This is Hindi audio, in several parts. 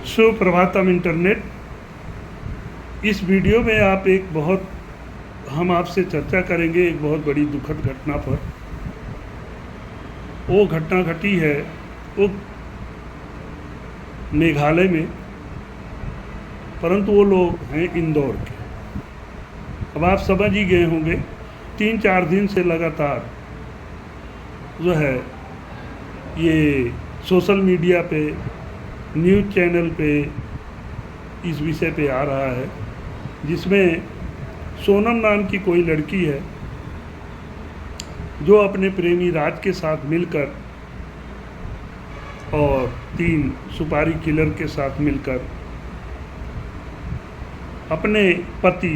सुप्रभातम इंटरनेट। इस वीडियो में हम आपसे चर्चा करेंगे एक बहुत बड़ी दुखद घटना पर। वो घटना घटी है वो मेघालय में, परंतु वो लोग हैं इंदौर के। अब आप समझ ही गए होंगे, 3-4 दिन से लगातार जो है ये सोशल मीडिया पे, न्यूज़ चैनल पे इस विषय पे आ रहा है, जिसमें सोनम नाम की कोई लड़की है जो अपने प्रेमी राज के साथ मिलकर और 3 सुपारी किलर के साथ मिलकर अपने पति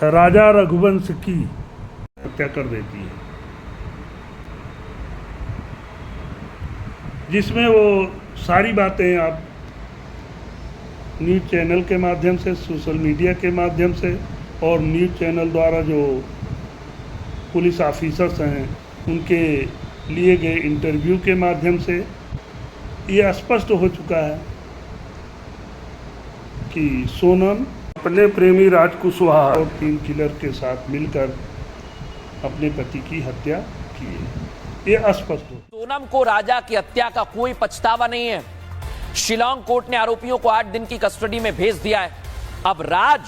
राजा रघुवंश की हत्या कर देती है, जिसमें वो सारी बातें आप न्यूज़ चैनल के माध्यम से, सोशल मीडिया के माध्यम से और न्यूज़ चैनल द्वारा जो पुलिस ऑफिसर्स हैं उनके लिए गए इंटरव्यू के माध्यम से ये स्पष्ट हो चुका है कि सोनम अपने प्रेमी राज कुशवाहा और 3 किलर के साथ मिलकर अपने पति की हत्या की है। ये स्पष्ट हो। सोनम को राजा की हत्या का कोई पछतावा नहीं है। शिलांग कोर्ट ने आरोपियों को 8 दिन की कस्टडी में भेज दिया है। अब राज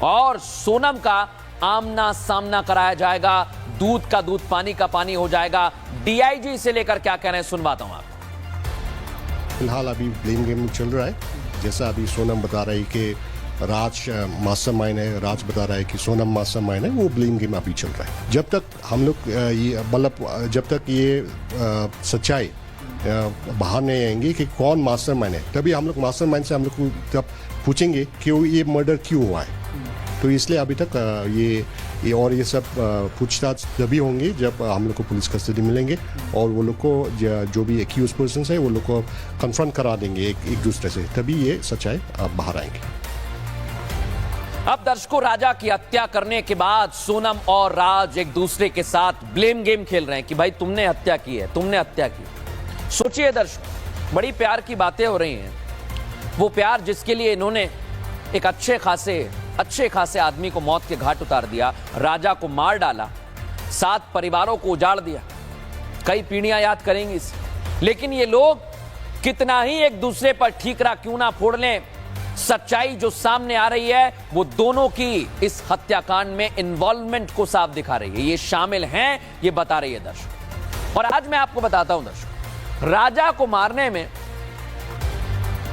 और सोनम का आमना सामना कराया जाएगा, दूध का दूध, पानी का पानी हो जाएगा। डीआईजी से लेकर क्या कह रहे हैं सुनवाता हूं आपको। फिलहाल अभी ब्लेम गेम चल रहा है। जैसा अभी सोनम बता रही कि राज मास्टरमाइंड है, राज बता रहा है कि सोनम मास्टरमाइंड है, वो ब्लेम गेम अभी चल रहा है। जब तक हम लोग जब तक ये सच्चाई बाहर नहीं आएंगी कि कौन मास्टरमाइंड है, तभी हम लोग मास्टरमाइंड से हम लोग जब पूछेंगे कि ये मर्डर क्यों हुआ है। तो इसलिए अभी तक ये सब पूछताछ तभी होंगी जब हम लोग को पुलिस कस्टडी मिलेंगे और वो लोग को जो भी एक्यूज पर्सन है वो लोग को कन्फ्रंट करा देंगे एक दूसरे से, तभी ये सच्चाई बाहर आएंगे। अब दर्शकों, राजा की हत्या करने के बाद सोनम और राज एक दूसरे के साथ ब्लेम गेम खेल रहे हैं कि भाई तुमने हत्या की है, तुमने हत्या की। सोचिए दर्शकों, बड़ी प्यार की बातें हो रही हैं। वो प्यार जिसके लिए इन्होंने एक अच्छे खासे आदमी को मौत के घाट उतार दिया, राजा को मार डाला, 7 परिवारों को उजाड़ दिया। कई पीढ़ियां याद करेंगी इसे। लेकिन ये लोग कितना ही एक दूसरे पर ठीकरा क्यों ना फोड़ लें, सच्चाई जो सामने आ रही है वो दोनों की इस हत्याकांड में इन्वॉल्वमेंट को साफ दिखा रही है। ये शामिल हैं, ये बता रही है दर्शक। और आज मैं आपको बताता हूं दर्शक, राजा को मारने में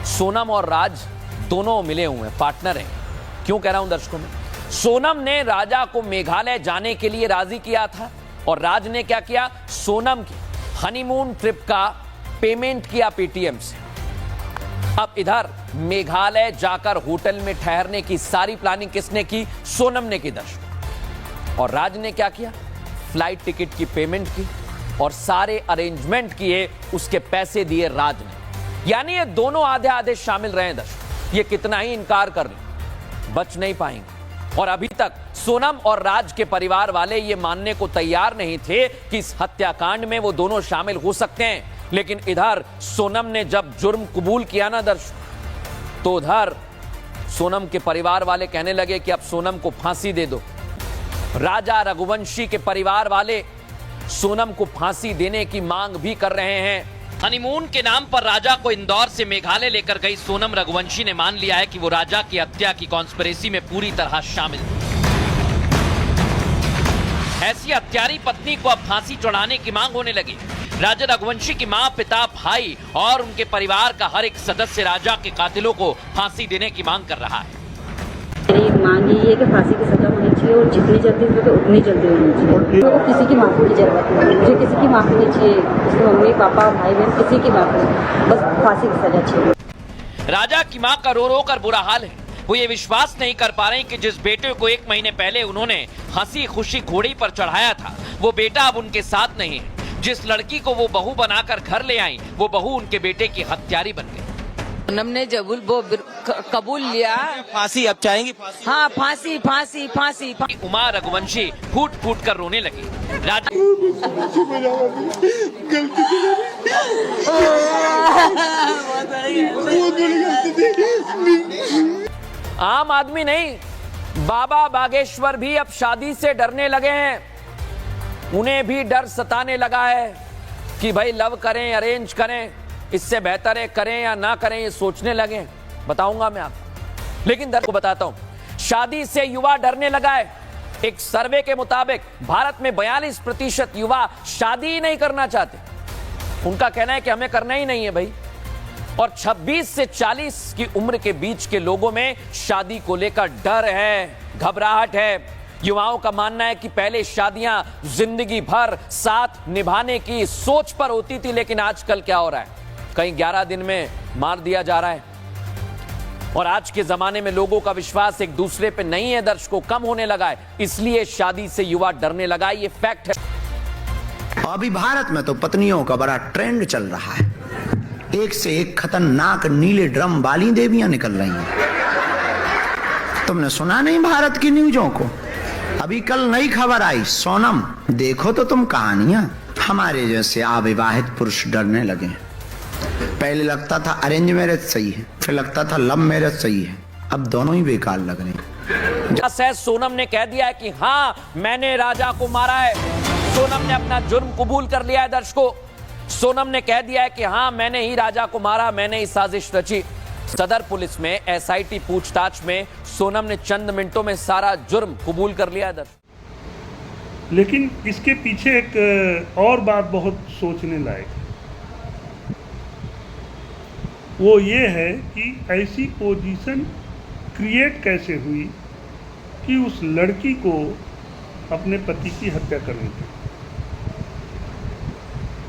सोनम और राज दोनों मिले हुए हैं, पार्टनर हैं। क्यों कह रहा हूं दर्शकों में, सोनम ने राजा को मेघालय जाने के लिए राजी किया था और राज ने क्या किया, सोनम की हनीमून ट्रिप का पेमेंट किया पेटीएम से। अब इधर मेघालय जाकर होटल में ठहरने की सारी प्लानिंग किसने की, सोनम ने की दर्शक। और राज ने क्या किया, फ्लाइट टिकट की पेमेंट की और सारे अरेंजमेंट किए, उसके पैसे दिए राज ने। यानी ये दोनों आधे आधे शामिल रहे दर्शक। ये कितना ही इनकार कर लें, बच नहीं पाएंगे। और अभी तक सोनम और राज के परिवार वाले ये मानने को तैयार नहीं थे कि इस हत्याकांड में वो दोनों शामिल हो सकते हैं। लेकिन इधर सोनम ने जब जुर्म कबूल किया ना दर्शक, तो उधर सोनम के परिवार वाले कहने लगे कि अब सोनम को फांसी दे दो। राजा रघुवंशी के परिवार वाले सोनम को फांसी देने की मांग भी कर रहे हैं। हनीमून के नाम पर राजा को इंदौर से मेघालय लेकर गई सोनम रघुवंशी ने मान लिया है कि वो राजा की हत्या की कॉन्स्पिरेसी में पूरी तरह शामिल थी। ऐसी हत्यारी पत्नी को अब फांसी चढ़ाने की मांग होने लगी। राजा रघुवंशी की मां, पिता, भाई और उनके परिवार का हर एक सदस्य राजा के कातिलों को फांसी देने की मांग कर रहा है। मेरी मांग ये है कि फांसी की सजा होनी चाहिए और जितनी जल्दी हो सके उतनी जल्दी होनी चाहिए। तो किसी की माफी की जरूरत नहीं, मुझे किसी की माफी नहीं चाहिए, उसके मम्मी पापा भाई बहन किसी की माफी नहीं, बस फांसी की सजा चाहिए। राजा की मां का रो रो कर बुरा हाल है। वो ये विश्वास नहीं कर पा रहे कि जिस बेटे को 1 महीने पहले उन्होंने हंसी खुशी घोड़ी पर चढ़ाया था, वो बेटा अब उनके साथ नहीं है। जिस लड़की को वो बहू बनाकर घर ले आई, वो बहू उनके बेटे की हत्यारी बन गई। सोनम ने जब वो कबूल लिया, फांसी अब चाहेंगी? हाँ, फांसी फांसी फांसी। उमा रघुवंशी फूट फूट कर रोने लगी। आम आदमी नहीं, बाबा बागेश्वर भी अब शादी से डरने लगे हैं। उन्हें भी डर सताने लगा है कि भाई लव करें अरेंज करें, इससे बेहतर है करें या ना करें, ये सोचने लगे। बताऊंगा मैं आपको, लेकिन दर्द को बताता हूं। शादी से युवा डरने लगा है। एक सर्वे के मुताबिक भारत में 42% युवा शादी ही नहीं करना चाहते। उनका कहना है कि हमें करना ही नहीं है भाई। और 26 से 40 की उम्र के बीच के लोगों में शादी को लेकर डर है, घबराहट है। युवाओं का मानना है कि पहले शादियां जिंदगी भर साथ निभाने की सोच पर होती थी, लेकिन आजकल क्या हो रहा है, कहीं 11 दिन में मार दिया जा रहा है। और आज के जमाने में लोगों का विश्वास एक दूसरे पे नहीं है, दर्शकों, कम होने लगा है। इसलिए शादी से युवा डरने लगा, ये फैक्ट है। अभी भारत में तो पत्नियों का बड़ा ट्रेंड चल रहा है। एक से एक खतरनाक नीले ड्रम वाली देवियां निकल रही हैं। तुमने सुना नहीं भारत की न्यूज़ों को? अभी कल नई खबर आई, सोनम, देखो तो तुम कहानियां। हमारे जैसे अविवाहित पुरुष डरने लगे। पहले लगता था अरेंज मैरिज सही है, फिर लगता था लव मैरिज सही है, अब दोनों ही बेकार लग रहे हैं। सोनम ने कह दिया है कि हाँ, मैंने राजा को मारा है। सोनम ने अपना जुर्म कबूल कर लिया है। दर्शकों, सोनम ने कह दिया है कि हाँ, मैंने ही राजा को मारा, मैंने ही साजिश रची। सदर पुलिस में एसआईटी पूछताछ में सोनम ने चंद मिनटों में सारा जुर्म कबूल कर लिया है। लेकिन इसके पीछे एक और बात बहुत सोचने लायक है। वो ये है कि ऐसी पोजीशन क्रिएट कैसे हुई कि उस लड़की को अपने पति की हत्या करनी पड़ी।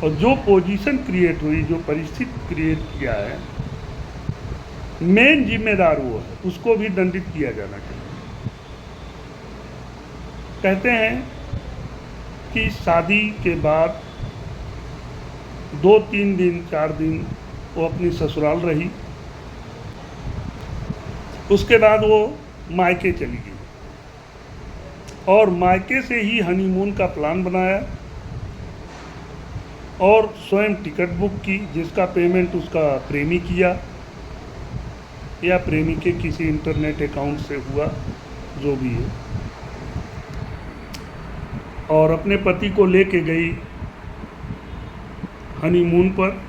और जो पोजीशन क्रिएट हुई, जो परिस्थिति क्रिएट किया है, मेन जिम्मेदार वो है, उसको भी दंडित किया जाना चाहिए। कहते हैं कि शादी के बाद 2-3 दिन 4 दिन वो अपनी ससुराल रही, उसके बाद वो मायके चली गई और मायके से ही हनीमून का प्लान बनाया और स्वयं टिकट बुक की, जिसका पेमेंट उसका प्रेमी किया या प्रेमी के किसी इंटरनेट अकाउंट से हुआ, जो भी है, और अपने पति को लेके गई हनीमून पर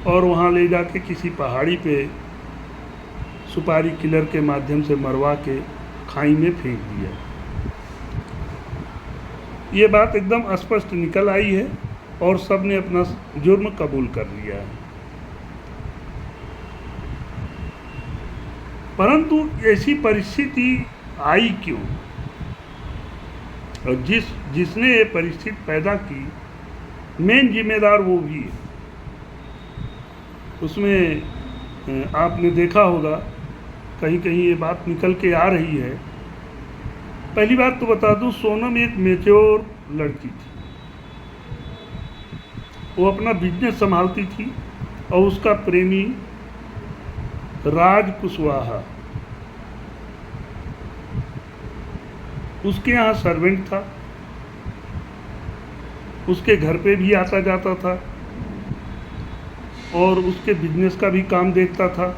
और वहाँ ले जाके किसी पहाड़ी पे सुपारी किलर के माध्यम से मरवा के खाई में फेंक दिया। ये बात एकदम स्पष्ट निकल आई है और सब ने अपना जुर्म कबूल कर लिया है। परंतु ऐसी परिस्थिति आई क्यों? और जिसने ये परिस्थिति पैदा की, मेन जिम्मेदार वो भी है। उसमें आपने देखा होगा कहीं कहीं ये बात निकल के आ रही है। पहली बात तो बता दूं, सोनम एक मैच्योर लड़की थी। वो अपना बिजनेस संभालती थी और उसका प्रेमी राज कुशवाहा उसके यहाँ सर्वेंट था, उसके घर पे भी आता जाता था और उसके बिजनेस का भी काम देखता था।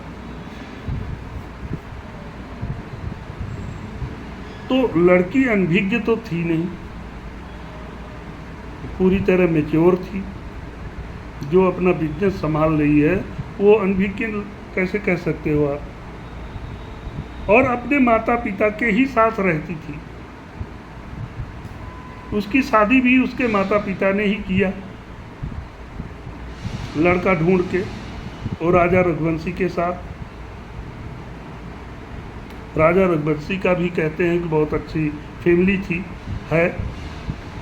तो लड़की अनभिज्ञ तो थी नहीं, पूरी तरह मैच्योर थी। जो अपना बिजनेस संभाल रही है वो अनभिज्ञ कैसे कह सकते हो आप? और अपने माता पिता के ही साथ रहती थी। उसकी शादी भी उसके माता पिता ने ही किया, लड़का ढूंढ के, और राजा रघुवंशी के साथ। राजा रघुवंशी का भी कहते हैं कि बहुत अच्छी फैमिली थी, है,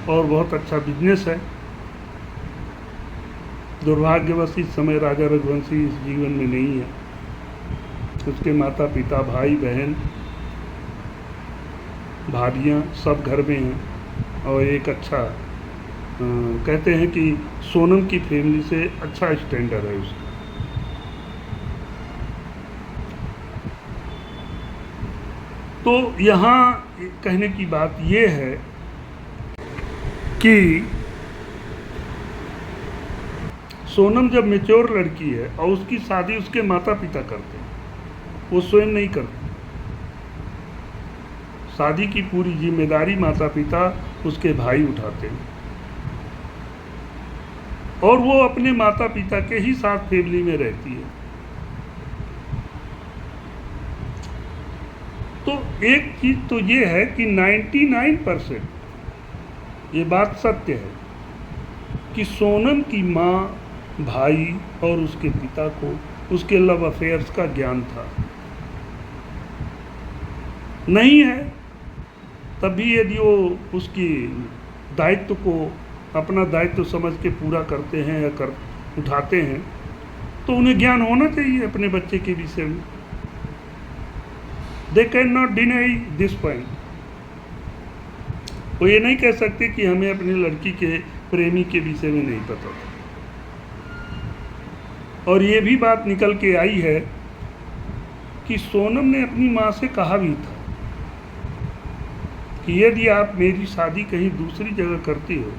और बहुत अच्छा बिजनेस है। दुर्भाग्यवश इस समय राजा रघुवंशी इस जीवन में नहीं है। उसके माता पिता, भाई बहन, भाभियाँ सब घर में हैं और एक अच्छा कहते हैं कि सोनम की फैमिली से अच्छा स्टैंडर्ड है उसका। तो यहाँ कहने की बात ये है कि सोनम जब मैच्योर लड़की है और उसकी शादी उसके माता पिता करते हैं, वो स्वयं नहीं करते। शादी की पूरी जिम्मेदारी माता पिता उसके भाई उठाते हैं और वो अपने माता पिता के ही साथ फैमिली में रहती है। तो एक चीज तो ये है कि 99% ये बात सत्य है कि सोनम की माँ, भाई और उसके पिता को उसके लव अफेयर्स का ज्ञान था। नहीं है तभी यदि वो उसकी दायित्व को अपना दायित्व समझ के पूरा करते हैं या कर उठाते हैं तो उन्हें ज्ञान होना चाहिए अपने बच्चे के विषय में। They can not deny this point. वो ये नहीं कह सकते कि हमें अपनी लड़की के प्रेमी के विषय में नहीं पता था। और ये भी बात निकल के आई है कि सोनम ने अपनी माँ से कहा भी था कि यदि आप मेरी शादी कहीं दूसरी जगह करती हो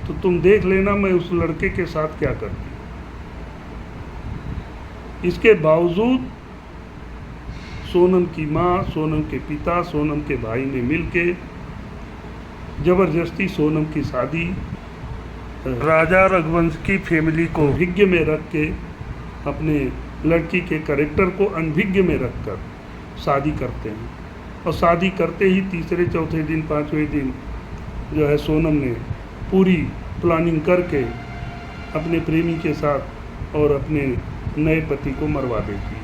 तो तुम देख लेना मैं उस लड़के के साथ क्या करती हूँ। इसके बावजूद सोनम की माँ, सोनम के पिता, सोनम के भाई ने मिलके जबरदस्ती सोनम की शादी राजा रघुवंश की फैमिली को अनभिज्ञ में रख के, अपने लड़की के कैरेक्टर को अनभिज्ञ में रखकर शादी करते हैं। और शादी करते ही तीसरे चौथे दिन पांचवें दिन जो है सोनम ने पूरी प्लानिंग करके अपने प्रेमी के साथ और अपने नए पति को मरवा देती है।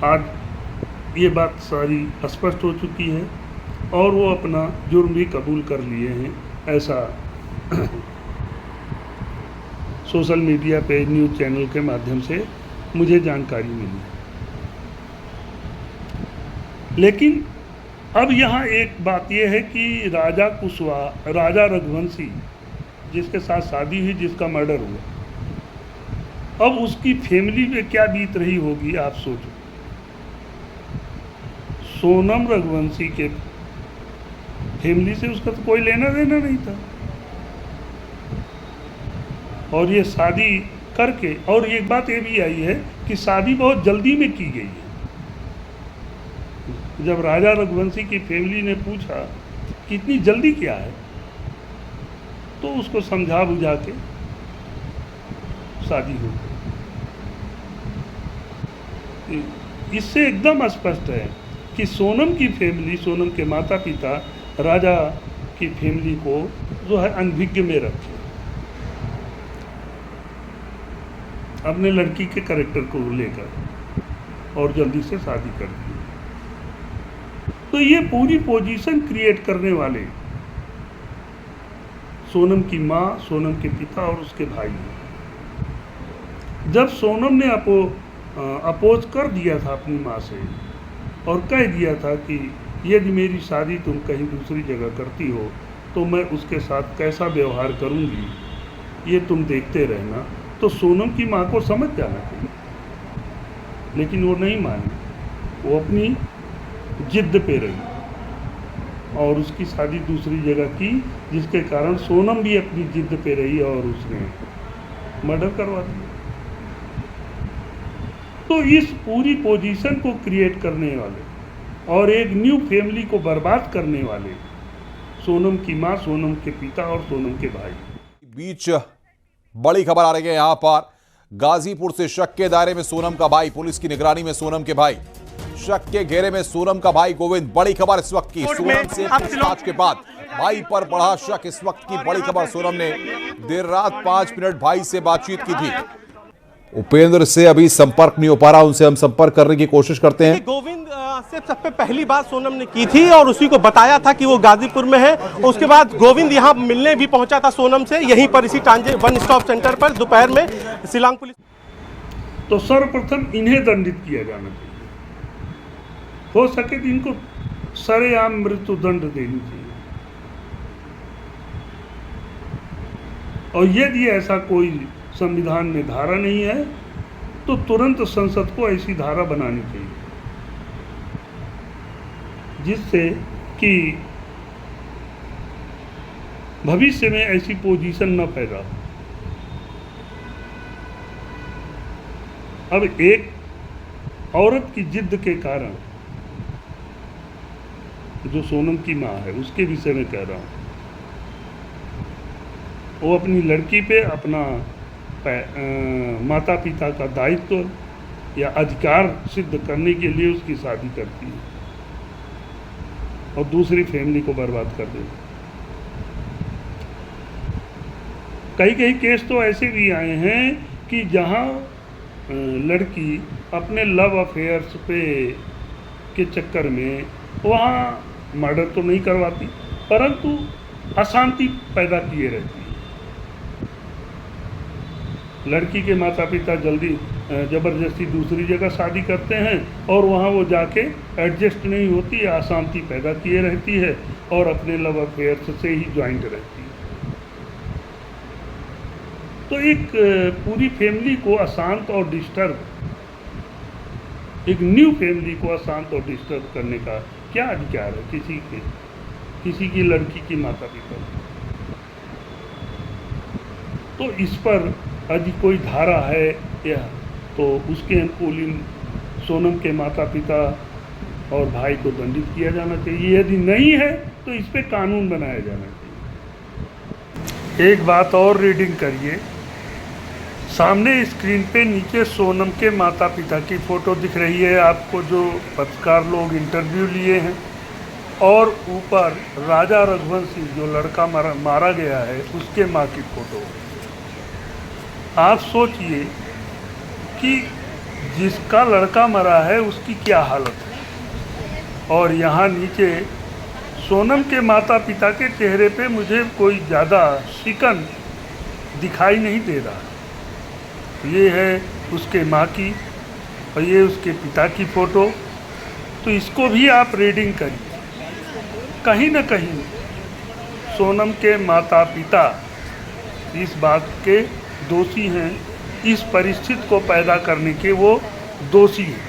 आज ये बात सारी स्पष्ट हो चुकी है और वो अपना जुर्म भी कबूल कर लिए हैं, ऐसा सोशल मीडिया पे न्यूज़ चैनल के माध्यम से मुझे जानकारी मिली। लेकिन अब यहाँ एक बात यह है कि राजा कुशवाहा, राजा रघुवंशी जिसके साथ शादी हुई, जिसका मर्डर हुआ, अब उसकी फैमिली में क्या बीत रही होगी आप सोचो। सोनम रघुवंशी के फैमिली से उसका तो कोई लेना देना नहीं था और ये शादी करके, और एक बात ये भी आई है कि शादी बहुत जल्दी में की गई है। जब राजा रघुवंशी की फैमिली ने पूछा कि इतनी जल्दी क्या है तो उसको समझा बुझा के शादी हो गई। इससे एकदम स्पष्ट है कि सोनम की फैमिली, सोनम के माता पिता राजा की फैमिली को जो है अनभिज्ञ में रखे, अपने लड़की के कैरेक्टर को लेकर और जल्दी से शादी कर दी। तो ये पूरी पोजीशन क्रिएट करने वाले सोनम की माँ, सोनम के पिता और उसके भाई हैं। जब सोनम ने अपोज कर दिया था अपनी माँ से और कह दिया था कि यदि मेरी शादी तुम कहीं दूसरी जगह करती हो तो मैं उसके साथ कैसा व्यवहार करूँगी ये तुम देखते रहना, तो सोनम की माँ को समझ जाना चाहिए। लेकिन वो नहीं मानी, वो अपनी जिद पे रही और उसकी शादी दूसरी जगह की, जिसके कारण सोनम भी अपनी जिद पे रही और उसने मर्डर करवा दिया। तो इस पूरी पोजीशन को क्रिएट करने वाले और एक न्यू फैमिली को बर्बाद करने वाले सोनम की मां, सोनम के पिता और सोनम के भाई। बीच बड़ी खबर आ रही है यहां पर गाजीपुर से शक के दायरे में सोनम का भाई, पुलिस की निगरानी में सोनम के भाई, शक के घेरे में सोनम का भाई गोविंद। बड़ी खबर इस वक्त की, सोनम से पूछताछ के बाद भाई पर बढ़ा शक। इस वक्त की बड़ी खबर, सोनम ने देर रात 5 मिनट भाई से बातचीत की थी। उपेंद्र से अभी संपर्क नहीं हो पा रहा, उनसे हम संपर्क करने की कोशिश करते हैं। गोविंद से सबसे पहली बात सोनम ने की थी और उसी को बताया था कि वो गाजीपुर में है। उसके बाद गोविंद यहाँ मिलने भी पहुंचा था सोनम से, यहीं पर इसी वन स्टॉप सेंटर पर दोपहर में शिलांग पुलिस। तो सर्वप्रथम इन्हें दंडित किया जाना चाहिए, हो सके तो इनको सरेआम मृत्यु दंड देनी चाहिए। और यदि ऐसा कोई संविधान में धारा नहीं है तो तुरंत संसद को ऐसी धारा बनानी चाहिए जिससे कि भविष्य में ऐसी पोजीशन न पैदा हो। अब एक औरत की जिद के कारण, जो सोनम की माँ है उसके विषय में कह रहा हूँ, वो अपनी लड़की पे अपना माता पिता का दायित्व या अधिकार सिद्ध करने के लिए उसकी शादी करती है और दूसरी फैमिली को बर्बाद कर देती है। कई कई केस तो ऐसे भी आए हैं कि जहां लड़की अपने लव अफेयर्स पे के चक्कर में वहाँ मर्डर तो नहीं करवाती, परंतु अशांति पैदा किए रहती है। लड़की के माता पिता जल्दी ज़बरदस्ती दूसरी जगह शादी करते हैं और वहाँ वो जाके एडजस्ट नहीं होती, अशांति पैदा किए रहती है और अपने लव अफेयर्स से ही ज्वाइंट रहती है। तो एक पूरी फैमिली को अशांत और डिस्टर्ब, एक न्यू फैमिली को अशांत और डिस्टर्ब करने का क्या अधिकार है किसी की लड़की की माता पिता? तो इस पर यदि कोई धारा है या तो उसके अनुकूल सोनम के माता पिता और भाई को दंडित किया जाना चाहिए। यदि नहीं है तो इस पे कानून बनाया जाना चाहिए। एक बात और रीडिंग करिए, सामने स्क्रीन पे नीचे सोनम के माता पिता की फ़ोटो दिख रही है आपको, जो पत्रकार लोग इंटरव्यू लिए हैं, और ऊपर राजा रघुवंशी जो लड़का मारा गया है उसके माँ की फ़ोटो। आप सोचिए कि जिसका लड़का मरा है उसकी क्या हालत है, और यहाँ नीचे सोनम के माता पिता के चेहरे पे मुझे कोई ज़्यादा शिकन दिखाई नहीं दे रहा। ये है उसके माँ की और ये उसके पिता की फ़ोटो। तो इसको भी आप रीडिंग करिए, कहीं ना कहीं सोनम के माता पिता इस बात के दोषी हैं, इस परिस्थिति को पैदा करने के वो दोषी हैं,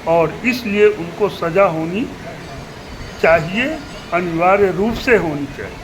और इसलिए उनको सज़ा होनी चाहिए, अनिवार्य रूप से होनी चाहिए।